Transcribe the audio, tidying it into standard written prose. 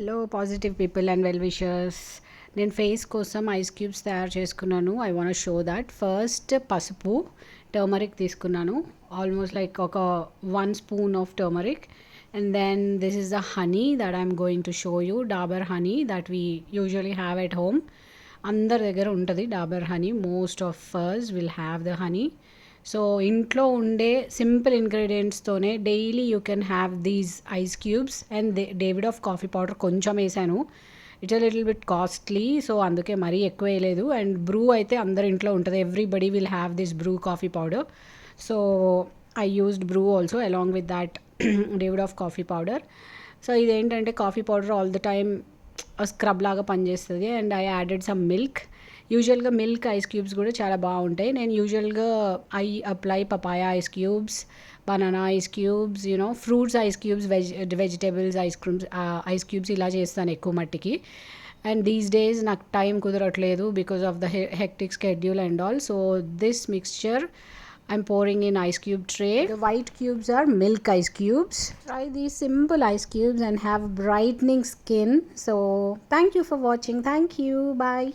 Hello positive people and well wishers. నేను face కోసం ice cubes తయారు చేసుకున్నాను. I want show that. First పసుపు, టర్మరిక్ తీసుకున్నాను. ఆల్మోస్ట్ లైక్ ఒక 1 spoon of turmeric. And then this is the honey that I'm going to show you. Dabur honey that we usually have at home. అందరి దగ్గర ఉంటుంది Dabur honey. Most of us will have the honey. So ఇంట్లో ఉండే simple ఇంగ్రీడియంట్స్తోనే daily you can have these ice cubes. And David of coffee powder కొంచెం వేసాను. It's a little bit costly, so అందుకే మరీ ఎక్కువ వేయలేదు. అండ్ బ్రూ అయితే అందరి ఇంట్లో ఉంటుంది. Everybody will have this Bru coffee powder. So I used Bru also along with that Davidoff coffee powder. So ఇదేంటంటే coffee powder all the time scrub లాగా పనిచేస్తుంది. And I added some milk. యూజువల్గా milk ice cubes కూడా చాలా బాగుంటాయి. నేను యూజువల్గా I apply papaya ice cubes, banana ice cubes, fruits ice cubes, vegetables ice cubes ఇలా చేస్తాను ఎక్కువ మట్టికి. అండ్ దీస్ డేస్ నాకు టైం కుదరట్లేదు because of the hectic schedule and all. So this mixture I'm pouring in ice cube tray. The white cubes are milk ice cubes. Try these simple ice cubes and have brightening skin. So thank you for watching. Thank you. Bye.